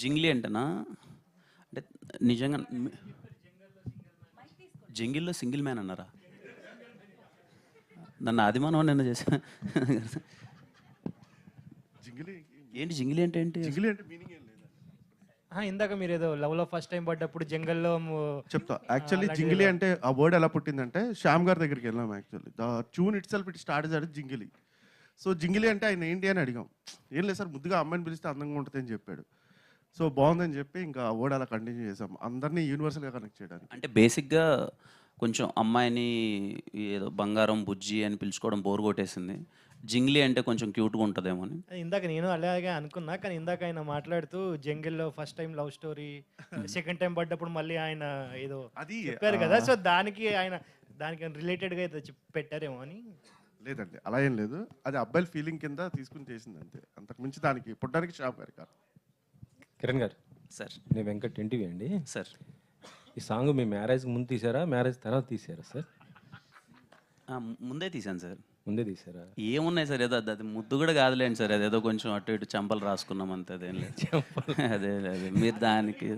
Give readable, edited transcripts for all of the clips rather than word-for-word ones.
జింగ్లీ అంటేనా? అంటే నిజంగా జింగిల్లో single man అన్నారా? నన్ను ఆదిమానవ నిన్న చేసిన. జింగిలి ఏంటి జింగిలి అంటే ఏంటి? జింగిలి అంటే మీనింగ్ ఏం లేదా? ఇందాక మీరు ఏదో లవ్లో ఫస్ట్ టైం పడ్డప్పుడు జంగల్లో చెప్తా. యాక్చువల్లీ జింగిలి అంటే ఆ వర్డ్ ఎలా పుట్టిందంటే శ్యామ్ గారి దగ్గరికి వెళ్ళాం. Actually the tune it self it start చేశాడు జింగిలి. సో జింగిలి అంటే ఆయన ఏంటి అని అడిగాం. ఏం లేదు సార్, ముద్దుగా అమ్మాయిని పిలిస్తే అందంగా ఉంటుంది అని చెప్పాడు. సో బాగుందని చెప్పి ఇంకా ఆ వర్డ్ అలా కంటిన్యూ చేసాం, అందరినీ యూనివర్సల్గా కనెక్ట్ చేయడానికి. అంటే బేసిక్గా కొంచెం అమ్మాయిని ఏదో బంగారం బుజ్జి అని పిలుచుకోవడం బోర్ కొట్టేసింది. జింగ్లీ అంటే కొంచెం క్యూట్గా ఉంటుందేమో అని. ఇందాక నేను అలాగే అనుకున్నా, కానీ ఇందాక ఆయన మాట్లాడుతూ జంగిల్లో first time love story, second time పడ్డప్పుడు మళ్ళీ ఆయన ఏదో అది చెప్పారు కదా, సో దానికి రిలేటెడ్గా ఏదో పెట్టారేమో అని. లేదండి, అలా ఏం లేదు. అది అబ్బాయిల ఫీలింగ్ కింద తీసుకుని చేసింది అంతే, అంతకు మించి దానికి పుట్టడానికి శ్యామ్ గారి కాదు. కిరణ్ గారు సార్. నేను వెంకట్ ఇంటివి అండి సార్. ఈ సాంగ్ మీ మ్యారేజ్ ముందు తీసారా, మ్యారేజ్ తర్వాత తీసారా సార్? ముందే తీశాను సార్. ముందే తీసారా? ఏమున్నాయి సార్, ఏదో అది ముద్దు కూడా కాదులేండి సార్, అదేదో కొంచెం అటు ఇటు చెంపలు రాసుకున్నాం అంతే, అదేం లేదు. అదే అదే మీరు దానికి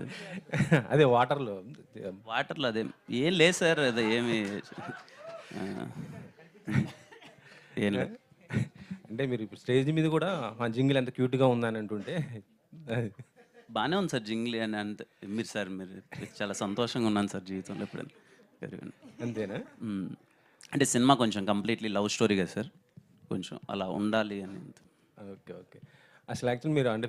అదే వాటర్లో అదే ఏం లేదు సార్, అదే ఏమి ఏం లేదు. అంటే మీరు ఇప్పుడు స్టేజ్ మీద కూడా ఆ జింగిల్ ఎంత క్యూట్గా ఉందని అంటుంటే బాగానే ఉంది సార్ జింగ్లీ అని. అంతే మీరు సార్, మీరు చాలా సంతోషంగా ఉన్నాను సార్ జీవితంలో ఎప్పుడైనా. అంతేనా? అంటే సినిమా కొంచెం కంప్లీట్లీ లవ్ స్టోరీ కదా సార్, కొంచెం అలా ఉండాలి అని. Okay okay. అసలు యాక్చువల్లీ మీరు అంటే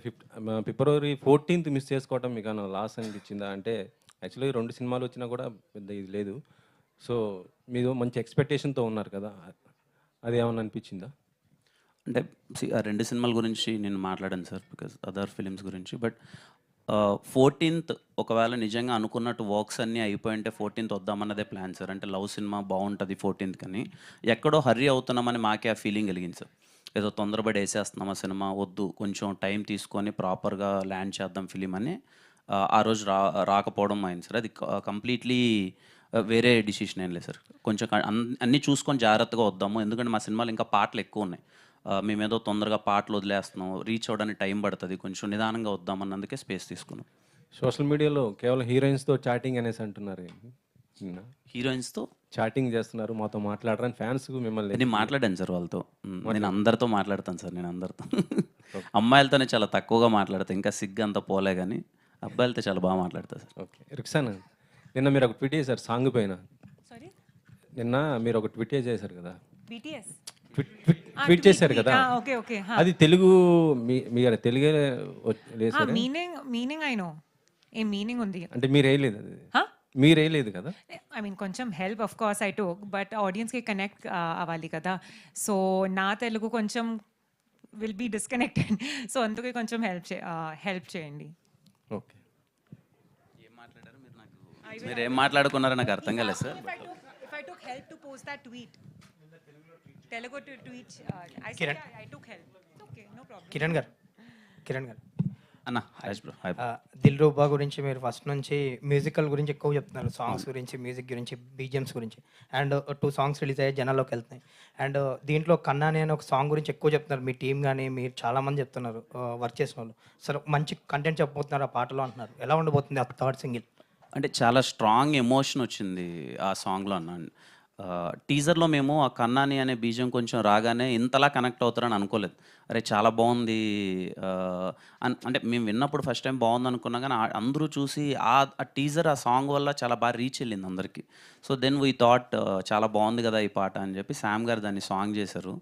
ఫిబ్రవరి 14th మిస్ చేసుకోవటం మీకు అన్న లాస్ అనిపించిందా? అంటే యాక్చువల్లీ 2 సినిమాలు వచ్చినా కూడా పెద్ద ఇది లేదు. సో మీరు మంచి ఎక్స్పెక్టేషన్తో ఉన్నారు కదా, అది ఏమన్నా అనిపించిందా? అంటే ఆ 2 సినిమాల గురించి నేను మాట్లాడాను సార్, బికాజ్ అదర్ ఫిలిమ్స్ గురించి. బట్ 14th ఒకవేళ నిజంగా అనుకున్నట్టు వర్క్స్ అన్నీ అయిపోయింటే 14th వద్దామన్నదే ప్లాన్ సార్. అంటే లవ్ సినిమా బాగుంటుంది 14th కానీ ఎక్కడో హర్రీ అవుతున్నామని మాకే ఆ ఫీలింగ్ కలిగింది సార్. ఏదో తొందరపడి వేసేస్తున్నాం ఆ సినిమా, వద్దు కొంచెం టైం తీసుకొని ప్రాపర్గా ల్యాండ్ చేద్దాం ఫిలిం అని ఆ రోజు రాకపోవడం అయింది సార్. అది కంప్లీట్లీ వేరే డిసిషన్ ఏం లేదు సార్. కొంచెం అన్నీ చూసుకొని జాగ్రత్తగా వద్దాము, ఎందుకంటే మా సినిమాలు ఇంకా పాటలు ఎక్కువ ఉన్నాయి. మేమేదో తొందరగా పాటలు వదిలేస్తున్నాం, రీచ్ అవ్వడానికి టైం పడుతుంది, కొంచెం నిదానంగా వద్దామన్నందుకే స్పేస్ తీసుకున్నాం. సోషల్ మీడియాలో కేవలం హీరోయిన్స్తో చాటింగ్ అనేసి అంటున్నారు. హీరోయిన్స్తో చాటింగ్ చేస్తున్నారు, మాతో మాట్లాడరని ఫ్యాన్స్ మిమ్మల్ని. నేను మాట్లాడాను సార్ వాళ్ళతో, నేను అందరితో మాట్లాడతాను సార్. నేను అందరితో అమ్మాయిలతోనే చాలా తక్కువగా మాట్లాడతాను, ఇంకా సిగ్గు అంతా పోలే, కానీ అబ్బాయిలతో చాలా బాగా మాట్లాడతా సార్. ఓకే. రిక్సానా, నిన్న మీరు ఒక ట్వీట్ చేశారు సాంగ్ పైన. నిన్న మీరు ఒక ట్వీట్ చేశారు కదా, ట్వీట్ చేశారు కదా, అది తెలుగు మీరు తెలుగే లేదు meaning I know a meaning ఉంది అంటే మీరేయలేదు, అది మీరేయలేదు కదా. ఐ మీన్ కొంచెం help of course I took, but ఆడియన్స్కి కనెక్ట్ అవ్వాలి కదా, సో నా తెలుగు కొంచెం విల్ బీ డిస్కనెక్టెడ్, సో అందుకే కొంచెం హెల్ప్ చేయండి. ఓకే. ఏం మాట్లాడారు మీరు? నాకు మీరు ఏం మాట్లాడుకున్నారో నాకు అర్థం కాలేదు sir. If I took help to post that tweet, Telugu tweet, I took help. It's okay, no problem. Kiran గారు అన్న, హాయ్ బ్రో. హాయ్. దిల్ రూబా గురించి మీరు ఫస్ట్ నుంచి మ్యూజికల్ గురించి ఎక్కువ చెప్తున్నారు, సాంగ్స్ గురించి, మ్యూజిక్ గురించి, బీజిఎమ్స్ గురించి. అండ్ 2 సాంగ్స్ రిలీజ్ అయ్యాయి, జనాల్లోకి వెళ్తున్నాయి. అండ్ దీంట్లో కన్నాని అనే ఒక సాంగ్ గురించి ఎక్కువ చెప్తున్నారు, మీ టీం కానీ మీరు చాలామంది చెప్తున్నారు వర్క్ చేసిన వాళ్ళు. సరే, మంచి కంటెంట్ చెప్పబోతున్నారు ఆ పాటలో అంటున్నారు, ఎలా ఉండబోతుంది ఆ 3rd సింగిల్? అంటే చాలా స్ట్రాంగ్ ఎమోషన్ వచ్చింది ఆ సాంగ్లో అన్న. టీజర్లో మేము ఆ కన్నాని అనే బీజం కొంచెం రాగానే ఇంతలా కనెక్ట్ అవుతారని అనుకోలేదు. అరే చాలా బాగుంది అంటే మేము విన్నప్పుడు ఫస్ట్ టైం బాగుంది అనుకున్నాం, కానీ అందరూ చూసి ఆ టీజర్ ఆ సాంగ్ వల్ల చాలా బాగా రీచ్ వెళ్ళింది అందరికీ. సో దెన్ వీ థాట్ చాలా బాగుంది కదా ఈ పాట అని చెప్పి శామ్ గారు దాన్ని సాంగ్ చేశారు.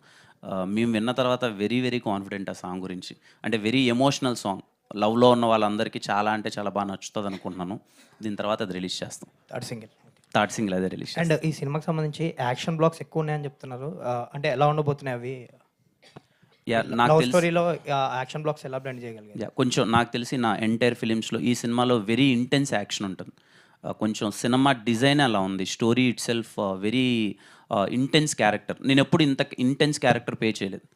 మేము విన్న తర్వాత వెరీ వెరీ కాన్ఫిడెంట్ ఆ సాంగ్ గురించి. అంటే వెరీ ఎమోషనల్ సాంగ్, లవ్లో ఉన్న వాళ్ళందరికీ చాలా అంటే చాలా బాగా నచ్చుతుంది అనుకుంటున్నాను. దీని తర్వాత అది రిలీజ్ చేస్తాం. 3rd సింగిల్ అదే రిలీజ్. అండ్ ఈ సినిమాకి సంబంధించి యాక్షన్ బ్లాక్స్ ఎక్కువ ఉన్నాయని చెప్తున్నారు, అంటే ఎలా ఉండబోతున్నాయి అవి? నాకు స్టోరీలో యాక్షన్ బ్లాక్స్ ఎలా బ్లెండ్ చేయగలిగారు? కొంచెం నాకు తెలిసి నా ఎంటైర్ ఫిలిమ్స్లో ఈ సినిమాలో వెరీ ఇంటెన్స్ యాక్షన్ ఉంటుంది. కొంచెం సినిమా డిజైన్ అలా ఉంది, story it self very intense character. నేను ఎప్పుడు ఇంత ఇంటెన్స్ క్యారెక్టర్ పే చేయలేదు.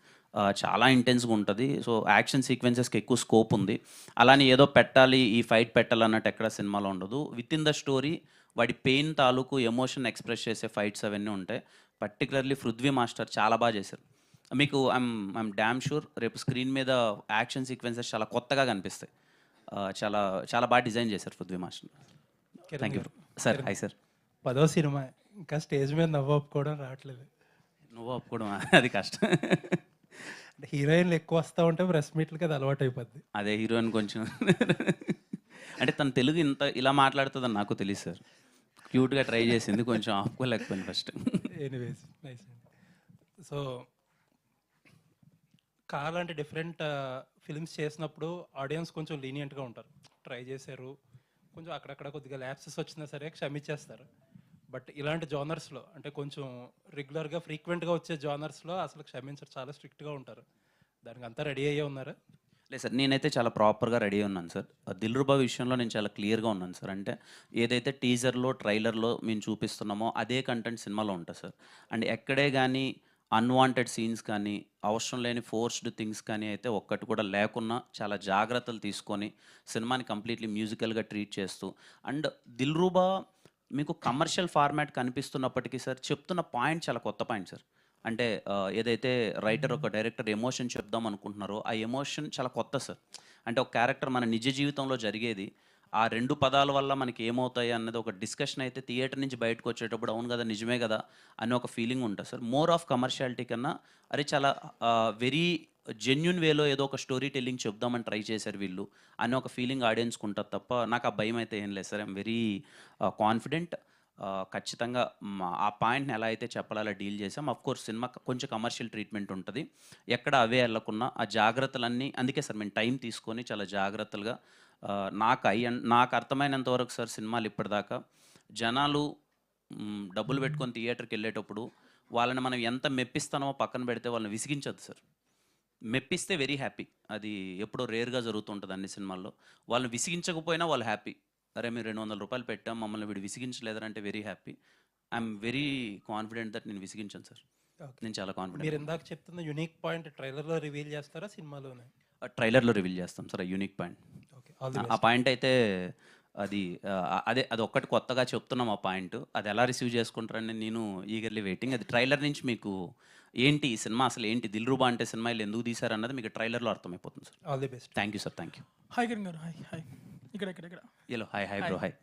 చాలా ఇంటెన్స్గా ఉంటుంది. సో యాక్షన్ సీక్వెన్సెస్కి ఎక్కువ స్కోప్ ఉంది. అలానే ఏదో పెట్టాలి, ఈ ఫైట్ పెట్టాలి అన్నట్టు ఎక్కడ సినిమాలో ఉండదు. విత్ ఇన్ ద స్టోరీ వాడి పెయిన్ తాలూకు ఎమోషన్ ఎక్స్ప్రెస్ చేసే ఫైట్స్ అవన్నీ ఉంటాయి. పర్టికులర్లీ పృథ్వీ మాస్టర్ చాలా బాగా చేశారు. మీకు ఐమ్ డ్యామ్ షూర్ రేపు స్క్రీన్ మీద యాక్షన్ సీక్వెన్సెస్ చాలా కొత్తగా కనిపిస్తాయి. చాలా చాలా బాగా డిజైన్ చేశారు Prithvi master. Thank you sir. Hi sir. 10వ సినిమా ఇంకా స్టేజ్ మీద నవ్వు ఒప్పుకోవడం రావట్లేదు. నువ్వు ఒప్పుకోవడం అది కష్టం. అంటే హీరోయిన్లు ఎక్కువ వస్తూ ఉంటే ప్రెస్ మీట్లకి అది అలవాటు అయిపోద్ది. అదే హీరోయిన్ కొంచెం అంటే తను తెలుగు ఇలా మాట్లాడుతుందని నాకు తెలియదు సార్. క్యూట్గా ట్రై చేసింది, కొంచెం ఆపుకోలేకపోయింది ఫస్ట్. Anyways nice. సో కావాలంటే డిఫరెంట్ ఫిల్మ్స్ చేసినప్పుడు ఆడియన్స్ కొంచెం లీనియంట్గా ఉంటారు. ట్రై చేశారు, కొంచెం అక్కడక్కడ కొద్దిగా ల్యాప్సెస్ వచ్చినా సరే క్షమించేస్తారు. బట్ ఇలాంటి జానర్స్లో అంటే కొంచెం రెగ్యులర్గా ఫ్రీక్వెంట్గా వచ్చే జానర్స్లో అసలు క్షమించరు, చాలా స్ట్రిక్ట్గా ఉంటారు. దానికి అంతా రెడీ అయ్యే ఉన్నారా? లేదు సార్, నేనైతే చాలా ప్రాపర్గా రెడీ ఉన్నాను సార్. దిల్రుబా విషయంలో నేను చాలా క్లియర్గా ఉన్నాను సార్. అంటే ఏదైతే టీజర్లో ట్రైలర్లో మేము చూపిస్తున్నామో అదే కంటెంట్ సినిమాలో ఉంటుంది సార్. అండ్ ఎక్కడే కానీ అన్వాంటెడ్ సీన్స్ కానీ అవసరం లేని ఫోర్స్డ్ థింగ్స్ కానీ అయితే ఒక్కటి కూడా లేకున్నా చాలా జాగ్రత్తలు తీసుకొని సినిమాని కంప్లీట్లీ మ్యూజికల్గా ట్రీట్ చేస్తూ, అండ్ దిల్రుబా మీకు కమర్షియల్ ఫార్మాట్ కనిపిస్తున్నప్పటికీ సార్ చెప్తున్న పాయింట్ చాలా కొత్త పాయింట్ సార్. అంటే ఏదైతే రైటర్ ఒక డైరెక్టర్ ఎమోషన్ చెప్దాం అనుకుంటున్నారో ఆ ఎమోషన్ చాలా కొత్త సార్. అంటే ఒక క్యారెక్టర్ మన నిజ జీవితంలో జరిగేది, ఆ 2 పదాల వల్ల మనకి ఏమవుతాయి అన్నది ఒక డిస్కషన్ అయితే థియేటర్ నుంచి బయటకు వచ్చేటప్పుడు అవును కదా నిజమే కదా అని ఒక ఫీలింగ్ ఉంటుంది సార్. మోర్ ఆఫ్ కమర్షియాలిటీ కన్నా అరే చాలా వెరీ జెన్యున్ వేలో ఏదో ఒక స్టోరీ టెల్లింగ్ చెప్దామని ట్రై చేశారు వీళ్ళు అని ఒక ఫీలింగ్ ఆడియన్స్కి ఉంటుంది తప్ప నాకు ఆ భయం అయితే ఏం లేదు సార్. I'm very confident. ఖచ్చితంగా ఆ పాయింట్ని ఎలా అయితే చెప్పాలో అలా డీల్ చేసాం. అఫ్కోర్స్ సినిమా కొంచెం కమర్షియల్ ట్రీట్మెంట్ ఉంటుంది, ఎక్కడ అవే వెళ్ళకున్నా ఆ జాగ్రత్తలన్నీ. అందుకే సార్ మేము టైం తీసుకొని చాలా జాగ్రత్తలుగా నాకు అర్థమైనంత వరకు సార్ సినిమాలు ఇప్పటిదాకా జనాలు డబ్బులు పెట్టుకొని థియేటర్కి వెళ్ళేటప్పుడు వాళ్ళని మనం ఎంత మెప్పిస్తానో పక్కన పెడితే వాళ్ళని విసిగించద్దు సార్. మెప్పిస్తే వెరీ హ్యాపీ, అది ఎప్పుడో రేర్గా జరుగుతుంటుంది అన్ని సినిమాల్లో. వాళ్ళని విసిగించకపోయినా వాళ్ళు హ్యాపీ. అరే మీరు 200 రూపాయలు పెట్టాం మమ్మల్ని వీడు విసిగించలేదంటే very happy. I'm very confident that నేను విసిగించాను సార్. నేను చాలా మీరు కాన్ఫిడెంట్. ఇందాక చెప్తున్న యునిక్ పాయింట్ ట్రైలర్లో రివీల్ చేస్తారా సినిమాలోనే? ట్రైలర్లో రివీల్ చేస్తాం సార్ ఆ unique point. Okay, all the ఆ పాయింట్ అయితే అది ఒక్కటి కొత్తగా చెప్తున్నాం. ఆ పాయింట్ అది ఎలా రిసీవ్ చేసుకుంటారని నేను ఈగర్లీ వెయిటింగ్. అది ట్రైలర్ నుంచి మీకు ఏంటి ఈ సినిమా అసలు ఏంటి, దిల్రుబా అంటే సినిమా వీళ్ళు ఎందుకు తీశారన్నది మీకు ట్రైలర్లో అర్థమైపోతుంది sir. All the best. Thank you sir. Thank you. Hi Kiran గారు. Hi hi. ఇక్కడ హలో. Hi bro. హాయ్.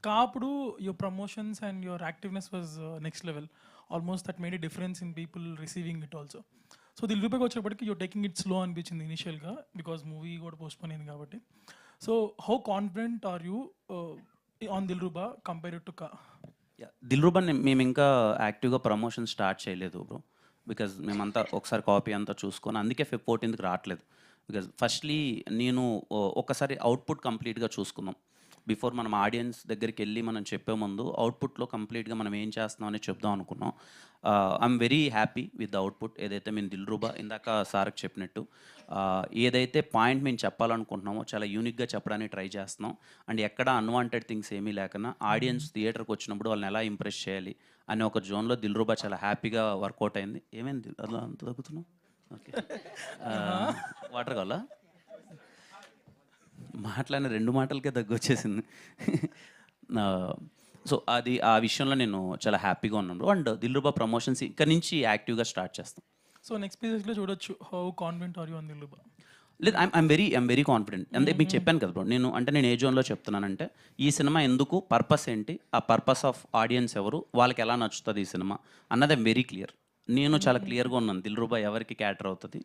కాపుడు your promotions and your activeness was next level. Almost that made a difference in people receiving it also. So దిల్రుబాకి వచ్చేప్పటికి you're taking it slow అనిపించింది ఇనిషియల్గా, because movie కూడా postpone అయింది కాబట్టి. So how confident are you on Dilruba compared to కా? దిల్రుబా మేము ఇంకా యాక్టివ్గా ప్రమోషన్ స్టార్ట్ చేయలేదు బ్రో, బికాజ్ మేమంతా ఒకసారి కాపీ అంతా చూసుకొని అందుకే Feb 14th రావట్లేదు. బికాజ్ ఫస్ట్లీ నేను ఒకసారి అవుట్పుట్ కంప్లీట్గా చూసుకుందాం బిఫోర్ మనం ఆడియన్స్ దగ్గరికి వెళ్ళి మనం చెప్పే ముందు అవుట్పుట్లో కంప్లీట్గా మనం ఏం చేస్తున్నాం అనేది చెప్దాం అనుకున్నాం. I'm very happy with the output. ఏదైతే మేము దిల్రుబా ఇందాక సార్కి చెప్పినట్టు ఏదైతే పాయింట్ మేము చెప్పాలనుకుంటున్నామో చాలా యూనిక్గా చెప్పడానికి ట్రై చేస్తున్నాం. అండ్ ఎక్కడ అన్వాంటెడ్ థింగ్స్ ఏమీ లేకుండా ఆడియన్స్ థియేటర్కి వచ్చినప్పుడు వాళ్ళని ఎలా ఇంప్రెస్ చేయాలి అనే ఒక జోన్లో దిల్రుబా చాలా హ్యాపీగా వర్కౌట్ అయింది. ఏమైంది అలా అంత తగ్గుతున్నాం? ఓకే. వాటర్ కావాలా? మాట్లాడిన 2 మాటలకే వచ్చేసింది. సో అది ఆ విషయంలో నేను చాలా హ్యాపీగా ఉన్నాను. అండ్ దిల్రుబా ప్రమోషన్స్ ఇక్కడ నుంచి యాక్టివ్గా స్టార్ట్ చేస్తాం. సో నెక్స్ట్ పేజెస్లో చూడొచ్చు. How confident are you on Dilruba? లేదు, ఐఎమ్ వెరీ కాన్ఫిడెంట్. అంటే మీకు చెప్పాను కదా బ్రో, నేను ఏ జోన్లో చెప్తున్నానంటే ఈ సినిమా ఎందుకు, పర్పస్ ఏంటి, ఆ పర్పస్ ఆఫ్ ఆడియన్స్ ఎవరు, వాళ్ళకి ఎలా నచ్చుతుంది ఈ సినిమా అన్నది ఐఎమ్ వెరీ క్లియర్. నేను చాలా క్లియర్గా ఉన్నాను దిల్రుబా ఎవరికి క్యాటర్ అవుతుంది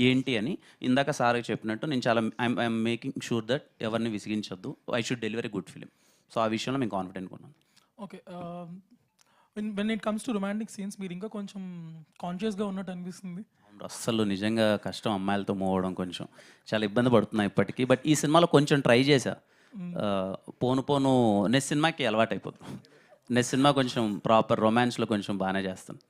ఏంటి అని. ఇందాక సార్కి చెప్పినట్టు నేను చాలా ఐఎమ్ మేకింగ్ షూర్ దట్ ఎవరిని విసిగించొద్దు, I should deliver a good film. So ఆ విషయంలో మేము కాన్ఫిడెంట్గా ఉన్నాను. Okay. When it comes to romantic scenes మీరు ఇంకా కొంచెం కాన్షియస్గా ఉన్నట్టు అనిపిస్తుంది. అస్సలు నిజంగా కష్టం అమ్మాయిలతో మూవ్ అవ్వడం, కొంచెం చాలా ఇబ్బంది పడుతున్నాయి ఇప్పటికీ. బట్ ఈ సినిమాలో కొంచెం ట్రై చేశా. పోను నెక్స్ట్ సినిమాకి అలవాటు అయిపోతుంది. నెక్స్ట్ సినిమా కొంచెం ప్రాపర్ రొమాన్స్లో కొంచెం బాగానే చేస్తాను.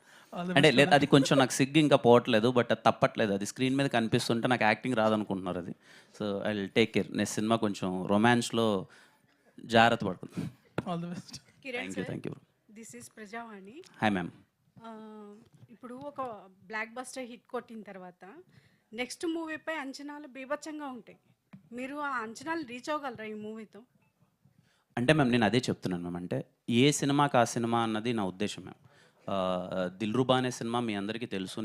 అంటే లేదు, అది కొంచెం నాకు సిగ్గు ఇంకా పోవట్లేదు, బట్ అది తప్పట్లేదు. అది స్క్రీన్ మీద కనిపిస్తుంటే నాకు యాక్టింగ్ రాదనుకుంటున్నారు అది. So I will take care. Next cinema కొంచెం రొమాన్స్లో జాగ్రత్త పడుతుంది. All the best. Thank you. This is Prajavani. Hi ma'am. ఆ, ఇప్పుడు ఒక బ్లాక్ బస్టర్ హిట్ కొట్టిన తర్వాత నెక్స్ట్ మూవీపై అంచనాలు బీభత్సంగా ఉంటాయి. మీరు ఆ అంచనాలు రీచ్ అవ్వగలరా ఈ మూవీతో? అంటే మ్యామ్ నేను అదే చెప్తున్నాను మ్యామ్. అంటే ఏ సినిమాకి ఆ సినిమా అన్నది నా ఉద్దేశం మ్యామ్. 'దిల్రుబా' అనే సినిమా మీ అందరికీ తెలుసు.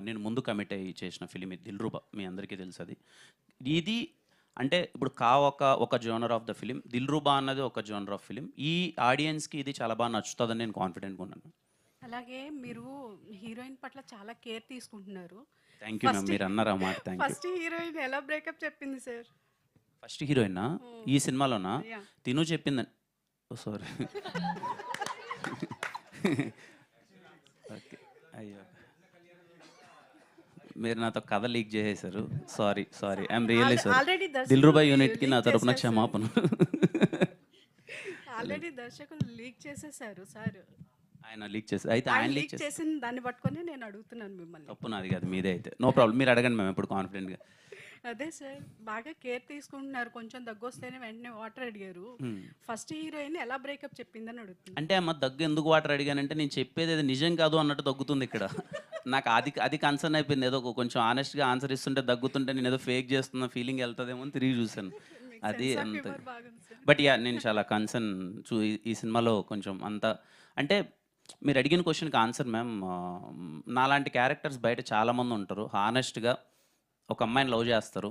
నేను ముందు కమిట్ అయ్యి చేసిన ఫిలిం ఇది 'దిల్రుబా'. మీ అందరికీ తెలుసు అది. ఇది అంటే ఇప్పుడు ఒక genre of the film, 'Dilruba' అన్నది ఒక జోనర్ ఆఫ్ ఫిలిం. ఈ ఆడియన్స్‌కి ఇది చాలా బాగా నచ్చుతుందని నేను కాన్ఫిడెంట్‌గా ఉన్నాను. అలాగే మీరు హీరోయిన్ పట్ల చాలా కేర్ తీసుకుంటున్నారు. Thank you ma'am. మీరు అన్నారు ఆ మాట. Thank you. ఫస్ట్ హీరోయిన్ ఎలా బ్రేకప్ చెప్పింది సార్? ఫస్ట్ హీరోయినా ఈ సినిమాలోనా? Yeah. తిను చెప్పిందని. ఓ సారీ. ఓకే. అయ్యో, మీరు నాతో కథ లీక్ చేసేశారు. Sorry I'm really sorry. Already దర్శకులు 'దిల్రుబా' యూనిట్కి నా leak తరపున చేశారు క్షమాపణ. ఆల్రెడీ దర్శకులు లీక్ చేసేసారు సార్. ఆయన లీక్ చేశారు. అయితే ఆయన లీక్ లీక్ చేసిన దాన్ని పట్టుకొని నేను అడుగుతున్నాను మిమ్మల్ని. తప్పు నాది కాదు, మీదే. అయితే నో ప్రాబ్లం, మీరు అడగండి మేము ఎప్పుడు కాన్ఫిడెంట్గా. అదే సార్, బాగా కేర్ తీసుకుంటున్నారు. కొంచెం దగ్గు వస్తేనే వెంటనే వాటర్ అడిగారు. ఫస్ట్ హీరోయిన్ ఎలా బ్రేకప్ చెప్పిందని అడుగుతున్నారు. అంటే అమ్మ దగ్గు ఎందుకు వాటర్ అడిగానంటే నేను చెప్పేది అది నిజం కాదు అన్నట్టు దగ్గుతుంది ఇక్కడ. నాకు అది కన్సర్న్ అయిపోయింది. ఏదో కొంచెం ఆనెస్ట్గా ఆన్సర్ ఇస్తుంటే దగ్గుతుంటే నేను ఏదో ఫేక్ చేస్తున్న ఫీలింగ్ వెళ్తుందేమో అని తిరిగి చూశాను. అది అంత. బట్ యా, నేను చాలా కన్సర్న్ ఈ సినిమాలో కొంచెం అంత. అంటే మీరు అడిగిన క్వశ్చన్కి ఆన్సర్ మ్యామ్, నాలాంటి క్యారెక్టర్స్ బయట చాలామంది ఉంటారు. హానెస్ట్గా ఒక అమ్మాయిని లవ్ చేస్తారు,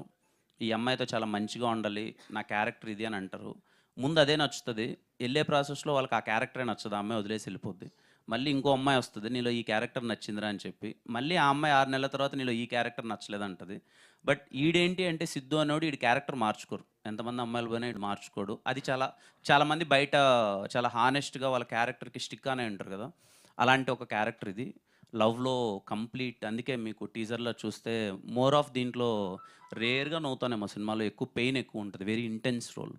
ఈ అమ్మాయితో చాలా మంచిగా ఉండాలి, నా క్యారెక్టర్ ఇది అని అంటారు. ముందు అదే నచ్చుతుంది. వెళ్ళే ప్రాసెస్లో వాళ్ళకి ఆ క్యారెక్టరే నచ్చదు, ఆ అమ్మాయి వదిలేసి వెళ్ళిపోద్ది. మళ్ళీ ఇంకో అమ్మాయి వస్తుంది, నీలో ఈ క్యారెక్టర్ నచ్చిందిరా అని చెప్పి. మళ్ళీ ఆ అమ్మాయి 6 నెలల తర్వాత నీలో ఈ క్యారెక్టర్ నచ్చలేదంటది. బట్ ఈడేంటి అంటే సిద్ధు అనేవాడు ఈడి క్యారెక్టర్ మార్చుకోరు. ఎంతమంది అమ్మాయిలు పోయినా ఈడు మార్చుకోడు. అది చాలామంది బయట చాలా హానెస్ట్గా వాళ్ళ క్యారెక్టర్కి స్టిక్ అనే ఉంటారు కదా, అలాంటి ఒక క్యారెక్టర్ ఇది. లవ్లో కంప్లీట్. అందుకే మీకు టీజర్లో చూస్తే మోర్ ఆఫ్ దీంట్లో రేర్గా నవ్వుతానేమో, సినిమాలో ఎక్కువ పెయిన్ ఎక్కువ ఉంటుంది. Very intense role.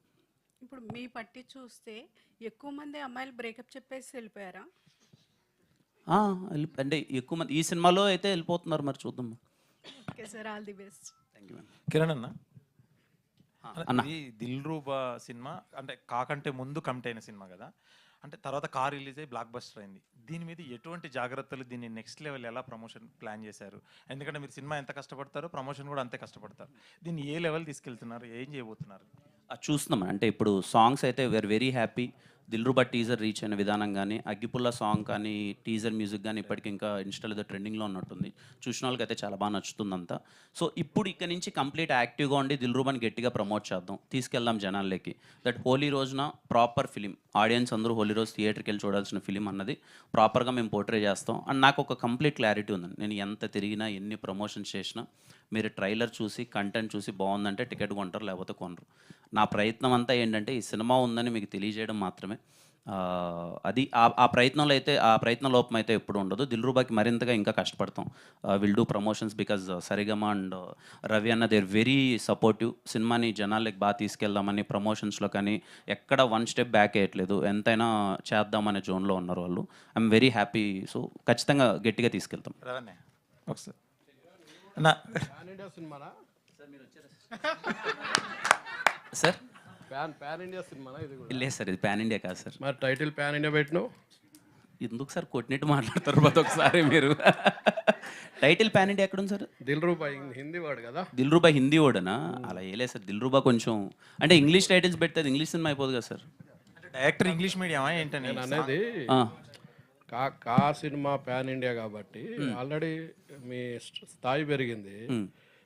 ఇప్పుడు మీ పట్టి చూస్తే ఎక్కువ మంది అమ్మాయిలు బ్రేకప్ చెప్పేసి వెళ్ళిపోయారా? అంటే ఎక్కువ మంది ఈ సినిమాలో అయితే వెళ్ళిపోతున్నారు. మరి చూద్దాం. Okay sir, all the best. Thank you ma'am. Kiran అన్న, అన్న. ఇది 'దిల్రూబా' సినిమా అంటే కాకంటే ముందు కమిట్ అయిన సినిమా కదా, అంటే తర్వాత కార్ రిలీజ్ అయ్యి బ్లాక్ బస్టర్ అయింది. దీని మీద ఎటువంటి జాగ్రత్తలు, దీన్ని నెక్స్ట్ లెవెల్ ఎలా ప్రమోషన్ ప్లాన్ చేశారు? ఎందుకంటే మీరు సినిమా ఎంత కష్టపడతారో ప్రమోషన్ కూడా అంతే కష్టపడతారు. దీన్ని ఏ లెవెల్ తీసుకెళ్తున్నారు, ఏం చేయబోతున్నారు? అది చూస్తున్నాం. అంటే ఇప్పుడు సాంగ్స్ అయితే we're very happy. 'Dilruba' teaser reach అయిన విధానం కానీ, 'అగ్గిపుల్ల' సాంగ్ కానీ, టీజర్ మ్యూజిక్ కానీ ఇప్పటికి ఇంకా ఇన్స్టాలో ఏదో ట్రెండింగ్లో ఉన్నట్టుంది. చూసిన వాళ్ళకి అయితే చాలా బాగా నచ్చుతుందంతా. సో ఇప్పుడు ఇక్కడ నుంచి కంప్లీట్ యాక్టివ్గా ఉండి 'దిల్రుబా'ని గట్టిగా ప్రమోట్ చేద్దాం, తీసుకెళ్దాం జనాల్లోకి. దట్ హోలీ రోజున ప్రాపర్ ఫిలిం, ఆడియన్స్ అందరూ హోలీ రోజు థియేటర్కి వెళ్ళి చూడాల్సిన ఫిలిం అన్నది ప్రాపర్గా మేము పోర్ట్రే చేస్తాం. అండ్ నాకు ఒక కంప్లీట్ క్లారిటీ ఉందండి. నేను ఎంత తిరిగినా, ఎన్ని ప్రమోషన్స్ చేసినా, మీరు ట్రైలర్ చూసి, కంటెంట్ చూసి బాగుందంటే టికెట్ కొంటారు, లేకపోతే కొనరు. నా ప్రయత్నం అంతా ఏంటంటే ఈ సినిమా ఉందని మీకు తెలియజేయడం మాత్రమే. అది ఆ ప్రయత్నంలో అయితే, ఆ ప్రయత్న లోపం అయితే ఎప్పుడు ఉండదు. 'దిల్రుబా'కి మరింతగా ఇంకా కష్టపడతాం. Will do promotions because Saregama and Ravi అన్న దే ఆర్ వెరీ సపోర్టివ్. సినిమాని జనాలకి బాగా తీసుకెళ్దామని ప్రమోషన్స్లో కానీ ఎక్కడ వన్ స్టెప్ బ్యాక్ వేయట్లేదు. ఎంతైనా చేద్దామనే జోన్లో ఉన్నారు వాళ్ళు. I'm very happy. సో ఖచ్చితంగా గట్టిగా తీసుకెళ్తాం. రవణే ఒకసారి అన్న, సార్ పాన్ ఇండియా సినిమానా ఇది కూడా? లేదు సార్, ఇది పాన్ ఇండియా కాదు సార్. మరి టైటిల్ పాన్ ఇండియా పెట్టినావు ఎందుకు సార్ కొట్టినట్టు మాట్లాడతారు ప్రతి ఒక్కసారి మీరు? టైటిల్ పాన్ ఇండియా ఎక్కడుంది సార్? 'దిల్రూబా' హిందీ వాడు కదా. 'దిల్రుబా' హిందీ ఓడనా? అలా ఏలే సార్. 'దిల్రుబా' కొంచెం అంటే ఇంగ్లీష్ టైటిల్స్ పెడితే అది ఇంగ్లీష్ సినిమా అయిపోదు కదా సార్. అంటే డైరెక్టర్ ఇంగ్లీష్ మీడియమా ఏంటని నేను అనేది కా సినిమా పాన్ ఇండియా కాబట్టి ఆల్రెడీ మీ స్థాయి పెరిగింది.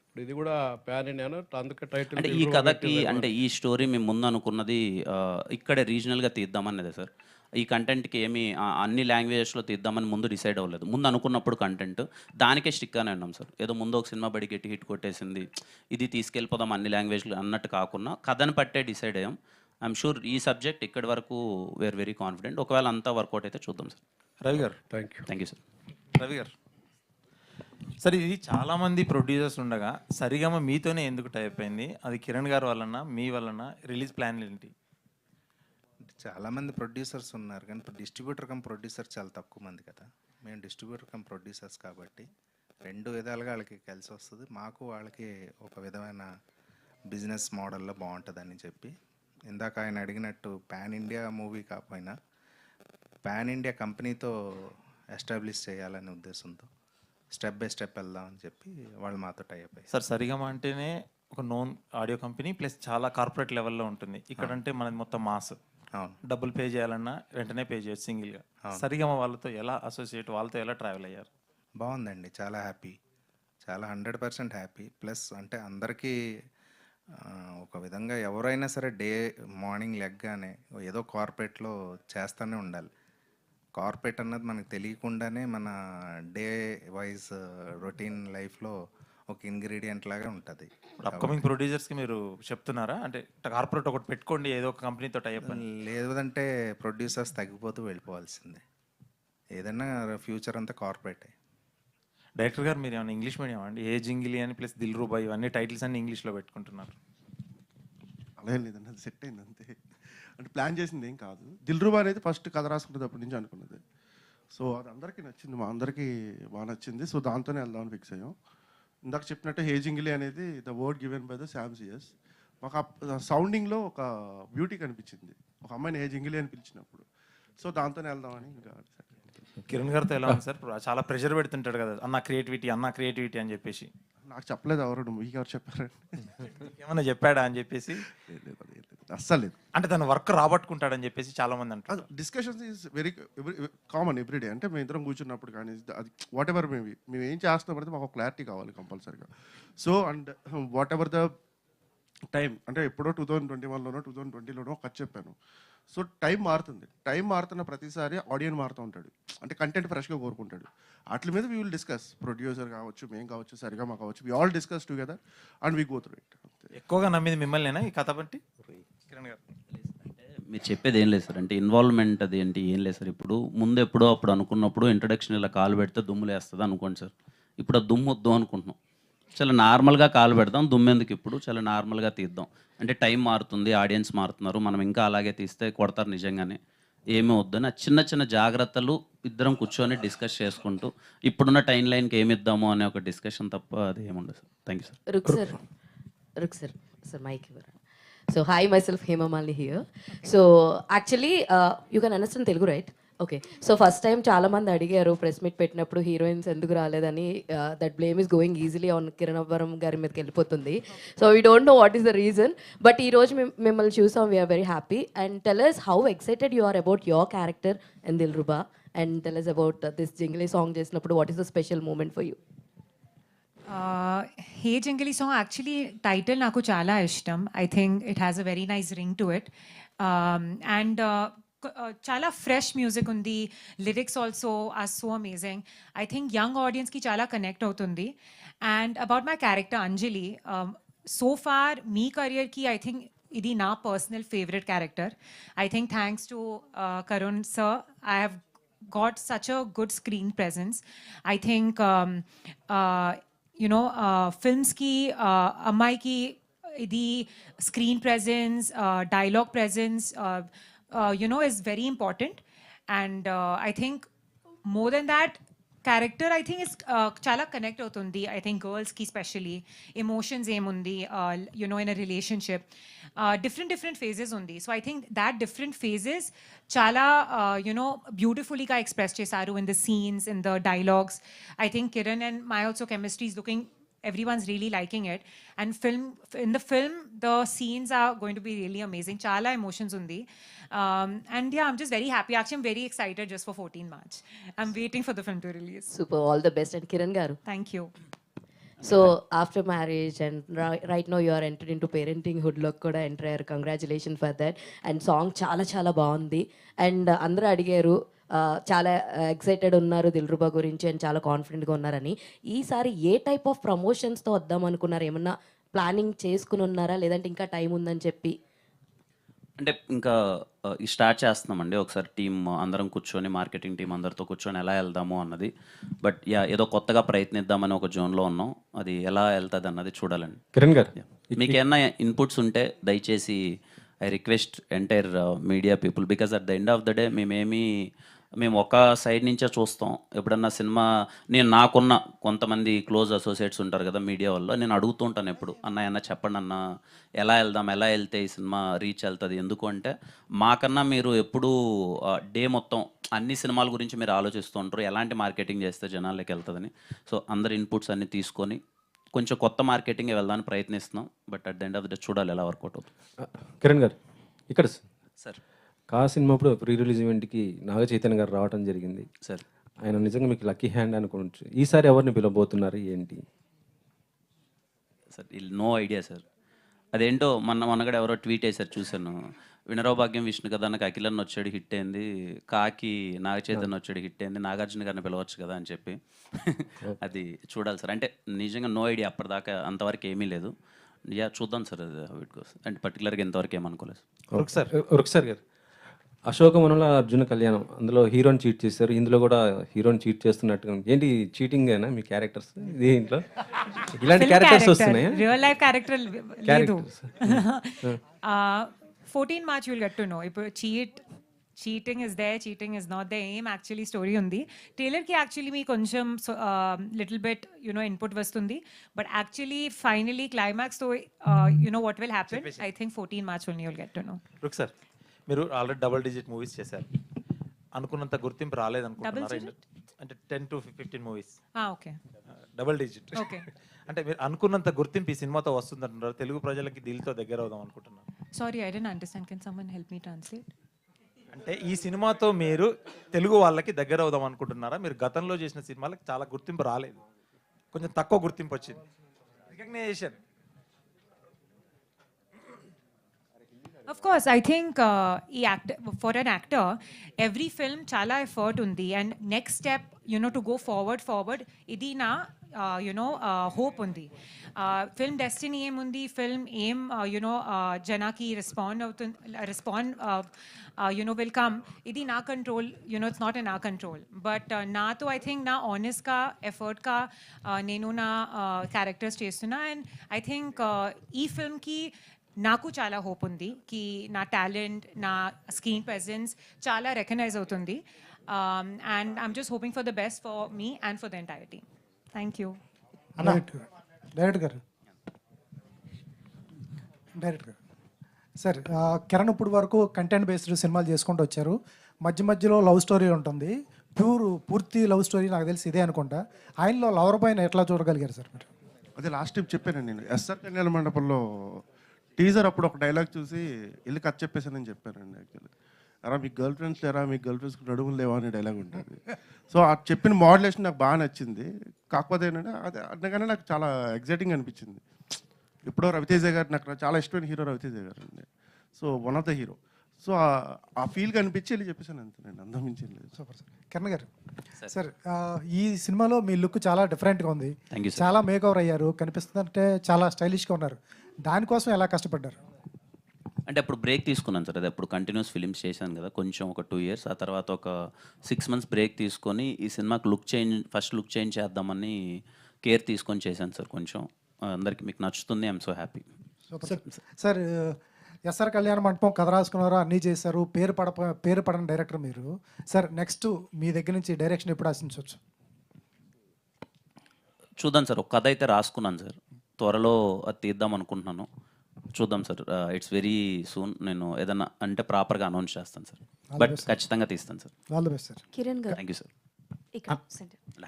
ఇప్పుడు ఇది కూడా పాన్ ఇండియాను, అందుకే టైటిల్. అంటే ఈ కథకి, అంటే ఈ స్టోరీ మేము ముందు అనుకున్నది ఇక్కడే రీజనల్గా తీద్దామన్నదే సార్. ఈ కంటెంట్కి ఏమి అన్ని లాంగ్వేజెస్లో తీద్దామని ముందు డిసైడ్ అవ్వలేదు. ముందు అనుకున్నప్పుడు కంటెంట్ దానికే స్టిక్ అని ఉన్నాం సార్. ఏదో ముందు ఒక సినిమా బడి గట్టి హిట్ కొట్టేసింది, ఇది తీసుకెళ్ళిపోదాం అన్ని లాంగ్వేజ్లు అన్నట్టు కాకుండా కథను పట్టే డిసైడ్ అయ్యాం. ఐఎమ్ షూర్ ఈ సబ్జెక్ట్ ఇక్కడి వరకు వేర్ వెరీ కాన్ఫిడెంట్. ఒకవేళ అంతా వర్కౌట్ అయితే చూద్దాం సార్. రవి గారు. Thank you sir. రవి గారు, సార్ ఇది చాలామంది ప్రొడ్యూసర్స్ ఉండగా సరిగమ మీతోనే ఎందుకు టైప్ అయింది? అది కిరణ్ గారి వలన, మీ వలన? రిలీజ్ ప్లాన్ ఏంటి? చాలామంది ప్రొడ్యూసర్స్ ఉన్నారు కానీ ఇప్పుడు డిస్ట్రిబ్యూటర్ కమ్ ప్రొడ్యూసర్ చాలా తక్కువ మంది కదా. మేము డిస్ట్రిబ్యూటర్ కమ్ ప్రొడ్యూసర్స్ కాబట్టి రెండు విధాలుగా వాళ్ళకి కలిసి వస్తుంది. మాకు వాళ్ళకి ఒక విధమైన బిజినెస్ మోడల్లో బాగుంటుందని చెప్పి, ఇందాక ఆయన అడిగినట్టు పాన్ ఇండియా మూవీ కాకపోయినా పాన్ ఇండియా కంపెనీతో ఎస్టాబ్లిష్ చేయాలనే ఉద్దేశంతో స్టెప్ బై స్టెప్ వెళ్దాం అని చెప్పి వాళ్ళు మాతో టైప్ అయ్యారు. సార్ సరిగమ అంటేనే ఒక నోన్ ఆడియో కంపెనీ ప్లస్ చాలా కార్పొరేట్ లెవెల్లో ఉంటుంది. ఇక్కడ అంటే మనది మొత్తం మాస్, అవును, డబ్బులు పే చేయాలన్నా వెంటనే పే చేయొచ్చు సింగిల్గా. సరిగమ వాళ్ళతో ఎలా అసోసియేట్, వాళ్ళతో ఎలా ట్రావెల్ అయ్యారు? బాగుందండి, చాలా హ్యాపీ, చాలా 100% హ్యాపీ. ప్లస్ అంటే అందరికీ ఒక విధంగా ఎవరైనా సరే మార్నింగ్ లెగ్గానే ఏదో కార్పొరేట్లో చేస్తూనే ఉండాలి. కార్పొరేట్ అన్నది మనకు తెలియకుండానే మన డే వైజ్ రొటీన్ లైఫ్లో ఒక ఇంగ్రీడియంట్ లాగా ఉంటుంది. అప్కమింగ్ ప్రొడ్యూసర్స్కి మీరు చెప్తున్నారా, అంటే కార్పొరేట్ ఒకటి పెట్టుకోండి ఏదో ఒక కంపెనీతో టైప్ అని? లేదంటే ప్రొడ్యూసర్స్ తగ్గిపోతూ వెళ్ళిపోవాల్సిందే. ఏదైనా ఫ్యూచర్ అంతా కార్పొరేటే. డైరెక్టర్ గారు మీరు ఏమైనా ఇంగ్లీష్ మీడియం అండి? ఏ జింగిలి అని ప్లస్ దిల్ రూబా ఇవన్నీ టైటిల్స్ అన్ని ఇంగ్లీష్లో పెట్టుకుంటున్నారు. అలా ఏం లేదండి, అది సెట్ అయింది అంతే. అంటే ప్లాన్ చేసింది ఏం కాదు. దిల్రుబా అనేది ఫస్ట్ కథ రాసుకునేటప్పటి నుంచి అనుకున్నది. సో అది అందరికీ నచ్చింది, మా అందరికీ బాగా నచ్చింది. సో దాంతోనే వెళ్దామని ఫిక్స్ అయ్యాం. ఇందాక చెప్పినట్టు హేజింగిలి అనేది the word given by the Sam CS. మాకు ఆ సౌండింగ్లో ఒక బ్యూటీ కనిపించింది ఒక అమ్మాయిని హేజింగిలి అని పిలిచినప్పుడు. సో దాంతోనే వెళ్దామని ఇంకా కిరణ్ గారితో ఎలా ఉంది సార్? చాలా ప్రెషర్ పెడుతుంటాడు కదా, అన్న క్రియేటివిటీ అని చెప్పేసి. నాకు చెప్పలేదు ఎవరు, మీకు ఎవరు చెప్పారండి? ఏమన్నా చెప్పాడా అని చెప్పేసి? అస్సలు లేదు. అంటే తన వర్క్ రాబట్టుకుంటాడని చెప్పేసి చాలా మంది అంటారు. Discussions is very common everyday. అంటే మేము ఇద్దరం కూర్చున్నప్పుడు కానీ అది వాట్ ఎవర్ మేము ఏం చేస్తున్నాం అనేది మాకు క్లారిటీ కావాలి కంపల్సరీగా. So and what ever the time, అంటే ఎప్పుడో 2021లోనో 2020లోనో ఖర్చు చెప్పాను. సో టైం మారుతుంది. టైం మారుతున్న ప్రతిసారి ఆడియన్స్ మారుతూ ఉంటాడు, అంటే కంటెంట్ ఫ్రెష్గా కోరుకుంటాడు. వాటి మీద వీ విల్ డిస్కస్, ప్రొడ్యూసర్ కావచ్చు, మేము కావచ్చు, సరిగమ కావచ్చు, we all discuss together and we go through it. ఎక్కువగా నమ్మేది మిమ్మల్నేనా ఈ కథ బట్టి కిరణ్ గారు? అంటే మీరు చెప్పేది ఏం లేదు సార్, అంటే ఇన్వాల్వ్మెంట్ అది ఏంటి ఏం లేదు సార్. ఇప్పుడు ముందు ఎప్పుడో అప్పుడు అనుకున్నప్పుడు ఇంట్రడక్షన్ ఇలా కాలు పెడితే దుమ్ములు వేస్తుంది అనుకోండి సార్. ఇప్పుడు ఆ దుమ్ము వద్దు అనుకుంటున్నాం, చాలా నార్మల్గా కాలు పెడదాం, దుమ్మెందుకు ఇప్పుడు చాలా నార్మల్గా తీద్దాం. అంటే టైం మారుతుంది, ఆడియన్స్ మారుతున్నారు, మనం ఇంకా అలాగే తీస్తే కొడతారు నిజంగానే, ఏమీ వద్దని ఆ చిన్న చిన్న జాగ్రత్తలు ఇద్దరం కూర్చొని డిస్కస్ చేసుకుంటూ ఇప్పుడున్న టైం లైన్కి ఏమి ఇద్దాము అనే ఒక డిస్కషన్ తప్ప అది ఏముండదు sir. Thank you sir. Ruk sir, mic here. So hi, myself Hema Malini here. So actually, you can understand Telugu, right? Okay. So first time చాలా మంది అడిగారు ప్రెస్ మీట్ పెట్టినప్పుడు హీరోయిన్స్ ఎందుకు రాలేదని. That blame is going easily on Kiran Abbavaram గారి మీదకి వెళ్ళిపోతుంది. So we don't know what is the reason, but ఈ రోజు మిమ్మల్ని చూసాం, we're very happy. And tell us how excited you are about your character in Dilruba, and tell us about this Jingli song చేసినప్పుడు what is the special moment for you? Hey Jungli song actually title నాకు చాలా ఇష్టం. I think it has a very nice ring to it. And చాలా fresh music ఉంది, lyrics also are so amazing. I think young ఆడియన్స్కి చాలా connect అవుతుంది. And about my character Anjali, so far మీ కెరియర్కి ఐ థింక్ ఇది నా personal favourite character. I think thanks to Karun sir, I have got such a good screen presence. I think films ki ammai ki the screen presence, dialogue presence is very important. And I think more than that, character I think is chala connect అవుతుంది. I think girls ki especially emotions ఏముంది in a relationship, different phases ఉంది. So I think that different phases chala beautifully ka express చేశారు in the scenes, in the dialogues. I think Kiran and my also chemistry is looking, everyone's really liking it. And in the film the scenes are going to be really amazing, chala emotions undi. And yeah, I'm just very happy. Actually, I'm very excited just for 14 March. I'm waiting for the film to release. Super, all the best. And Kiran garu, thank you. So after marriage and right now you are entered into parenting hood lo kuda enter ayyaru. Congratulations for that. And song chala baagundi. And andra adigaru చాలా excited ఉన్నారు దిల్రుబా గురించి and చాలా కాన్ఫిడెంట్గా ఉన్నారని. ఈసారి ఏ type of ప్రమోషన్స్తో వద్దాం అనుకున్నారు? ఏమన్నా ప్లానింగ్ చేసుకుని ఉన్నారా, లేదంటే ఇంకా టైం ఉందని చెప్పి? అంటే ఇంకా స్టార్ట్ చేస్తున్నామండి, ఒకసారి టీం అందరం కూర్చొని, మార్కెటింగ్ టీం అందరితో కూర్చొని ఎలా వెళ్దాము అన్నది. బట్ ఏదో కొత్తగా ప్రయత్నిద్దామని ఒక జోన్లో ఉన్నాం, అది ఎలా వెళ్తుంది అన్నది చూడాలండి. కిరణ్ గారు, మీకు ఏమన్నా ఇన్పుట్స్ ఉంటే దయచేసి I request entire media people, because at the end of the day మేమేమి మేము ఒక సైడ్ నుంచే చూస్తాం. ఎప్పుడన్నా సినిమా నేను నాకున్న కొంతమంది క్లోజ్ అసోసియేట్స్ ఉంటారు కదా మీడియా వాళ్ళు, నేను అడుగుతూ ఉంటాను ఎప్పుడు, అన్న చెప్పండి అన్న, ఎలా వెళ్దాం, ఎలా వెళ్తే ఈ సినిమా రీచ్ వెళ్తుంది. ఎందుకు అంటే మాకన్నా మీరు ఎప్పుడూ డే మొత్తం అన్ని సినిమాల గురించి మీరు ఆలోచిస్తూ ఉంటారు, ఎలాంటి మార్కెటింగ్ చేస్తే జనాలకి వెళ్తుందని. సో అందరి ఇన్పుట్స్ అన్ని తీసుకొని కొంచెం కొత్త మార్కెటింగ్ వెళ్దామని ప్రయత్నిస్తున్నాం. But at the end of the day చూడాలి ఎలా వర్కౌట్ అవుతుంది. కిరణ్ గారు ఇక్కడ సార్ కా సినిమా అప్పుడు ప్రీ రిలీజ్ ఈవెంట్కి నాగ చైతన్య గారు రావడం జరిగింది. సార్ ఆయన నిజంగా మీకు లక్కీ హ్యాండ్ అనుకోవచ్చు. ఈసారి ఎవరిని పిలవబోతున్నారు ఏంటి? Sir no idea sir. అదేంటో మొన్నగడ ఎవరో ట్వీట్ వేశారు చూశాను, వినరో భాగ్యం విష్ణు కదా నాకు అఖిలన్న వచ్చాడు హిట్ అయింది, కాకి నాగ చైతన్య వచ్చాడు హిట్ అయింది, నాగార్జున గారిని పిలవచ్చు కదా అని చెప్పి. అది చూడాలి సార్. అంటే నిజంగా నో ఐడియా, అప్పటిదాకా అంతవరకు ఏమీ లేదు. యా చూద్దాం సార్ అది హౌ ఇట్ గోస్. అంటే పర్టికులర్గా ఎంతవరకు ఏమనుకోలేదు. రుక్సార్ గారు, అశోకవనంలో అర్జున కళ్యాణం, అందులో హీరోని చీట్ చేశారు, ఇందులో కూడా హీరోని చీట్ చేస్తున్నట్టుగా ఏంటి? చీటింగ్ అయినా మీ క్యారెక్టర్స్ దీంట్లో ఇలాంటి క్యారెక్టర్స్ వస్తున్నాయి? రియల్ లైఫ్ క్యారెక్టర్ లేదు. 14 March you'll get to know. ఇప్పుడు cheating is there, cheating is not there, ఏం యాక్చువల్లీ స్టోరీ ఉంది. ట్రైలర్కి యాక్చువల్లీ మీ కొంచెం లిటిల్ బిట్ ఇన్పుట్ వస్తుంది, బట్ యాక్చువల్లీ ఫైనలీ క్లైమాక్స్తో what will happen I think 14 March only you'll get to know. Sir మీరు already double digit movies చేశారు, అనుకున్నంత గుర్తింపు రాలేదనుకుంటున్నారా? అంటే 10 to 15 movies. Okay, double digit. Okay. అంటే మీరు అనుకున్నంత గుర్తింపు ఈ సినిమాతో వస్తుందంటున్నారు, తెలుగు ప్రజలకి దీనితో దగ్గర అవుదాం అనుకుంటున్నారు. Sorry I don't understand, can someone help me translate? అంటే ఈ సినిమాతో మీరు తెలుగు వాళ్ళకి దగ్గర అవుదాం అనుకుంటున్నారా? మీరు గతంలో చేసిన సినిమాలకు చాలా గుర్తింపు రాలేదు, కొంచెం తక్కువ గుర్తింపు వచ్చింది, recognition. Of course, I think for an actor, every film chala effort undi, and next step, to go forward, idi na, hope undi. Film destiny em undi, film aim, janaki respond will come. Idi na control, it's not in our control. But na to I think na honest ka, effort ka, nenu na characters chestuna, and I think ee film ki నాకు చాలా hope ఉంది కి నా talent, నా screen presence చాలా recognise అవుతుంది. And I'm just hoping for the best for me and for the entire team. Thank you. Director గారు sir, Kiran ఇప్పుడు వరకు కంటెంట్ బేస్డ్ సినిమాలు చేసుకుంటూ వచ్చారు, మధ్యలో లవ్ స్టోరీ ఉంటుంది, పూర్తి లవ్ స్టోరీ నాకు తెలిసి ఇదే అనుకుంటా. ఆయనలో లవర్ పైన ఎట్లా చూడగలిగారు సార్ మీరు? అదే లాస్ట్ టైం చెప్పాను నేను, ఎస్ఆర్ కళ్యాణ మండపంలో టీజర్ అప్పుడు ఒక డైలాగ్ చూసి వెళ్ళి కథ చెప్పేసానని చెప్పానండి. యాక్చువల్లీ అలా మీకు గర్ల్ ఫ్రెండ్స్ లేరా, మీకు గర్ల్ ఫ్రెండ్స్కి నడుములు లేవా అనే డైలాగ్ ఉంటుంది. సో ఆ చెప్పిన మోడ్యులేషన్ నాకు బాగా నచ్చింది. కాకపోతే ఏంటంటే అది అనగానే నాకు చాలా ఎగ్జైటింగ్ అనిపించింది. ఎప్పుడో రవితేజ గారు నాకు చాలా ఇష్టమైన హీరో రవితేజ గారు అండి. So one of the hero. So ఆ ఫీల్ కనిపించి వెళ్ళి చెప్పేసాను అంతేనండి, అందం మించి లేదు. Super sir. కిరణ్ గారు సార్, ఈ సినిమాలో మీ లుక్ చాలా డిఫరెంట్గా ఉంది, చాలా మేకవర్ అయ్యారు, కనిపిస్తుందంటే చాలా స్టైలిష్గా ఉన్నారు. దానికోసం ఎలా కష్టపడ్డారు? అంటే అప్పుడు బ్రేక్ తీసుకున్నాను సార్. అది అప్పుడు కంటిన్యూస్ ఫిలిమ్స్ చేశాను కదా, కొంచెం ఒక 2 years. ఆ తర్వాత ఒక 6 months బ్రేక్ తీసుకొని ఈ సినిమాకి ఫస్ట్ లుక్ చేంజ్ చేద్దామని కేర్ తీసుకొని చేశాను సార్. కొంచెం అందరికి మీకు నచ్చుతుంది, I'm so happy. Sir, SR Kalyana Mandapam కథ రాసుకున్నారు, అన్నీ చేశారు, పేరు పడని డైరెక్టర్ మీరు. సార్, నెక్స్ట్ మీ దగ్గర నుంచి డైరెక్షన్ ఎప్పుడు ఆశించవచ్చు? చూద్దాం సార్, ఒక కథ అయితే రాసుకున్నాను సార్, త్వరలో అది తీద్దాం అనుకుంటున్నాను. చూద్దాం సార్, ఇట్స్ వెరీ సూన్. నేను ఏదన్నా అంటే ప్రాపర్గా అనౌన్స్ చేస్తాను సార్, బట్ ఖచ్చితంగా తీస్తాను sir. All the best sir. Kiran గారు, థ్యాంక్ యూ సార్.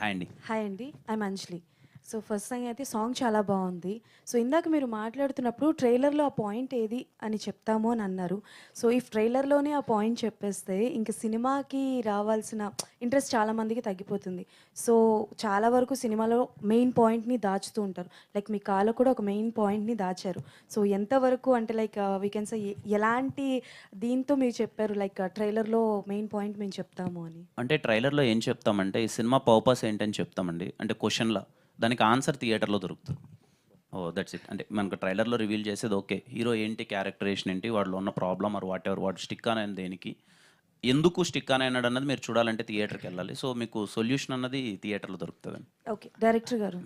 హాయ్ అండి. హాయ్ అండి, I'm Anjali. So first thing అయితే సాంగ్ చాలా బాగుంది. సో ఇందాక మీరు మాట్లాడుతున్నప్పుడు ట్రైలర్లో ఆ పాయింట్ ఏది అని చెప్తాము అని అన్నారు. సో ఈ ట్రైలర్లోనే ఆ పాయింట్ చెప్పేస్తే ఇంక సినిమాకి రావాల్సిన ఇంట్రెస్ట్ చాలామందికి తగ్గిపోతుంది. సో చాలా వరకు సినిమాలో మెయిన్ పాయింట్ని దాచుతూ ఉంటారు. లైక్ మీ కాలో కూడా ఒక మెయిన్ పాయింట్ని దాచారు. సో ఎంతవరకు అంటే లైక్ వీ కెన్ సే ఎలాంటి దీంతో మీరు చెప్పారు లైక్ ట్రైలర్లో మెయిన్ పాయింట్ మేము చెప్తాము అని? అంటే ట్రైలర్లో ఏం చెప్తామంటే ఈ సినిమా పర్పస్ ఏంటని చెప్తామండి. అంటే క్వశ్చన్లా దానికి ఆన్సర్ థియేటర్లో దొరుకుతుంది. That's it. అంటే మనకు ట్రైలర్లో రివీల్ చేసేది ఓకే, హీరో ఏంటి, క్యారెక్టరేషన్ ఏంటి, వాడిలో ఉన్న ప్రాబ్లమ్ ఆర్ వాట్ ఎవర్, వాడు స్టిక్ అని దేనికి, ఎందుకు స్టిక్ అని అన్నాడు అన్నది మీరు చూడాలంటే థియేటర్కి వెళ్ళాలి. సో మీకు సొల్యూషన్ అన్నది థియేటర్లో దొరుకుతుందండి. ఓకే, డైరెక్టర్ గారు.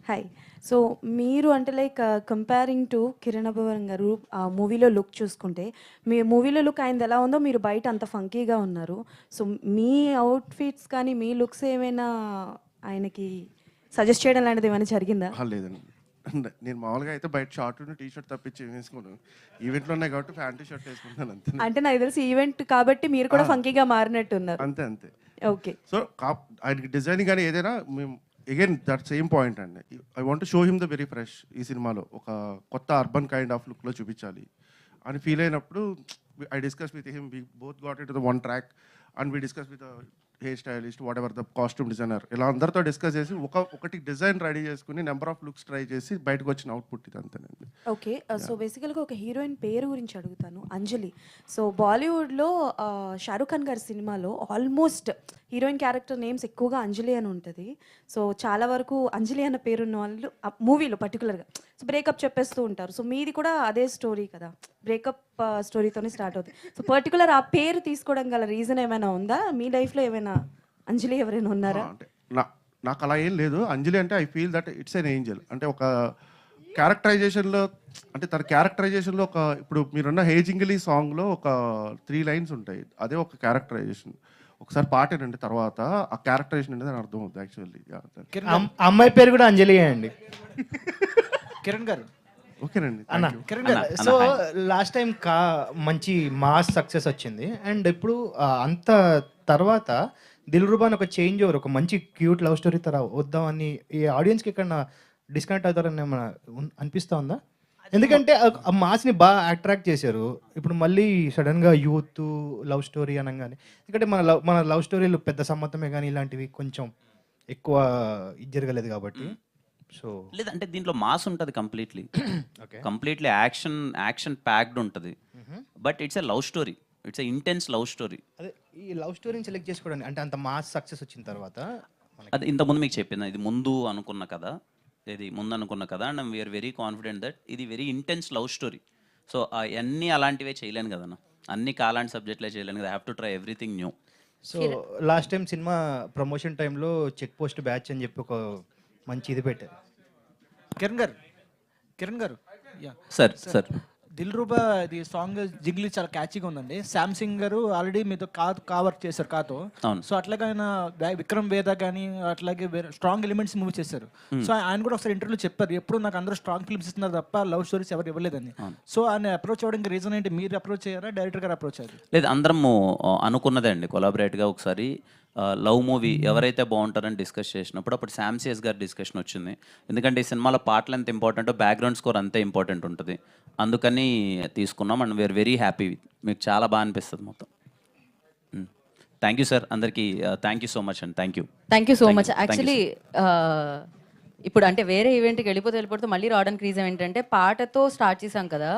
హాయ్. సో మీరు అంటే like comparing to Kiran Abbavaram గారు ఆ మూవీలో లుక్ చూసుకుంటే, మీ మూవీలో లుక్ ఆయనది ఎలా ఉందో మీరు బయట అంత ఫంకీగా ఉన్నారు. సో మీ అవుట్‌ఫిట్స్ కానీ, మీ లుక్స్ ఏమైనా ఆయనకి సజెస్ట్ చేయడం లాంటిది ఏమైనా జరిగిందా? లేదండి. నేను మామూలుగా అయితే బయట షార్ట్ టీ షర్ట్ తప్పించి ఏం వేసుకోను. ఈవెంట్లో ఉన్నాయి కాబట్టి ప్యాంటు షర్ట్ వేసుకుంటాను అంతే. అంటే నాకు తెలిసి ఈవెంట్ కాబట్టి మీరు కూడా ఫంకీగా మారినట్టున్నారు. అంతే అంతే. ఓకే. సో ఆయనకి డిజైనింగ్ కానీ ఏదైనా మేము అగైన్ దట్ సేమ్ పాయింట్ అండి. I want show him the very fresh. ఈ సినిమాలో ఒక కొత్త అర్బన్ కైండ్ ఆఫ్ లుక్లో చూపించాలి అని ఫీల్ అయినప్పుడు I discuss with him. We both got it the one track and we discuss with hair stylist, whatever the costume designer, ఇలా అందరితో డిస్కస్ చేసి ఒకటి డిజైన్ రెడీ చేసుకుని నెంబర్ ఆఫ్ లుక్స్ ట్రై చేసి బయటకు వచ్చిన అవుట్పుట్ ఇది అంతేనండి. ఓకే. సో బేసికల్గా ఒక హీరోయిన్ పేరు గురించి అడుగుతాను, అంజలి. సో బాలీవుడ్లో షారూఖ్ ఖాన్ గారి సినిమాలో ఆల్మోస్ట్ హీరోయిన్ క్యారెక్టర్ నేమ్స్ ఎక్కువగా అంజలి అని ఉంటుంది. సో చాలా వరకు అంజలి అన్న పేరున్న వాళ్ళు మూవీలో పర్టికులర్గా సో బ్రేకప్ చెప్పేస్తూ ఉంటారు. సో మీది కూడా అదే స్టోరీ కదా, బ్రేకప్ స్టోరీతోనే స్టార్ట్ అవుతుంది. సో పర్టికులర్ ఆ పేరు తీసుకోవడం గల రీజన్ ఏమైనా ఉందా? మీ లైఫ్లో ఏమైనా అంజలి ఎవరైనా ఉన్నారా? అంటే నాకు అలా ఏం లేదు. అంజలి అంటే I feel that it's an Angel. అంటే ఒక క్యారెక్టరైజేషన్లో, అంటే తన క్యారెక్టరైజేషన్లో ఒక ఇప్పుడు మీరున్న హే జింగిలి సాంగ్లో ఒక 3 లైన్స్ ఉంటాయి. అదే ఒక క్యారెక్టరైజేషన్. ఒకసారి పాట ఏంటంటే తర్వాత ఆ క్యారెక్టరైజేషన్ అనేది అని అర్థం అవుతుంది యాక్చువల్లీ. అమ్మాయి పేరు కూడా అంజలి అండి. కిరణ్ గారు ఓకేనండి. అన్న కిరణ్ గారు, సో లాస్ట్ టైం మంచి మాస్ సక్సెస్ వచ్చింది అండ్ ఇప్పుడు అంత తర్వాత దిల్రుబా అని ఒక చేంజ్ ఓవర్, ఒక మంచి క్యూట్ లవ్ స్టోరీ తర వద్దామని ఈ ఆడియన్స్కి ఎక్కడ డిస్కనెక్ట్ అవుతారని ఏమైనా అనిపిస్తూ ఉందా? ఎందుకంటే ఆ మాస్ని బాగా అట్రాక్ట్ చేశారు. ఇప్పుడు మళ్ళీ సడన్గా యూత్ లవ్ స్టోరీ అనగానే, ఎందుకంటే మన లవ్ స్టోరీలు పెద్ద సమ్మతమే కానీ ఇలాంటివి కొంచెం ఎక్కువ ఇది జరగలేదు కాబట్టి. సో లేదంటే దీంట్లో మాస్ ఉంటుంది కంప్లీట్లీ. కంప్లీట్లీ యాక్షన్ ప్యాక్డ్ ఉంటుంది. But it's a love story, it's a intense love story. అదే ఈ లవ్ స్టోరీని సెలెక్ట్ చేసుకోవడానికి అంటే అంత మాస్ సక్సెస్ వచ్చిన తర్వాత అది ఇంతకుముందు మీకు చెప్పింది, ఇది ముందు అనుకున్న కదా and we're very confident that ఇది very intense love story. So అన్నీ అలాంటివే చేయలేను కదన్న, అన్ని కాలాంటి సబ్జెక్ట్లే చేయలేను కదా. Have to try everything new. So last time cinema promotion టైంలో చెక్ పోస్ట్ బ్యాచ్ అని చెప్పి ఒక మంచి ఇది పెట్టారు. కిరణ్ గారు సార్ దిల్రుబా ఇది సాంగ్ జింగిలి చాలా క్యాచీగా ఉందండి. శాంసింగ్ గారు ఆల్రెడీ మీతో కావర్ చేశారు కాతో. సో అట్లాగే ఆయన విక్రమ్ వేద కానీ అట్లాగే స్ట్రాంగ్ ఎలిమెంట్స్ మూవ్ చేశారు. సో ఆయన కూడా ఒకసారి ఇంటర్వ్యూలో చెప్పారు, ఎప్పుడు నాకు అందరూ స్ట్రాంగ్ ఫిల్మ్స్ ఇస్తున్నారు తప్ప లవ్ స్టోరీస్ ఎవరు ఇవ్వలేదని. సో ఆయన అప్రోచ్ అవ్వడానికి రీజన్ ఏంటి? మీరు అప్రోచ్ అయ్యారా, డైరెక్టర్ గారు అప్రోచ్ అయ్యారు? లేదు, అందరము అనుకున్నదే అండి కొలాబరేట్గా. ఒకసారి లవ్ మూవీ ఎవరైతే బాగుంటారని డిస్కస్ చేసినప్పుడు అప్పుడు శామ్సియస్ గారి డిస్కషన్ వచ్చింది. ఎందుకంటే ఈ సినిమాలో పాటలు ఎంత ఇంపార్టెంటో బ్యాక్గ్రౌండ్ స్కోర్ అంతే ఇంపార్టెంట్ ఉంటుంది. అందుకని తీసుకున్నాం అండ్ వీఆర్ వెరీ హ్యాపీ. మీకు చాలా బాగా అనిపిస్తుంది మొత్తం. థ్యాంక్ యూ సార్ అందరికీ. థ్యాంక్ యూ సో మచ్ అండి. Thank you so much. Actually ఇప్పుడు అంటే వేరే ఈవెంట్కి వెళ్ళిపోతే మళ్ళీ రావడానికి రీజన్ ఏంటంటే పాటతో స్టార్ట్ చేసాం కదా.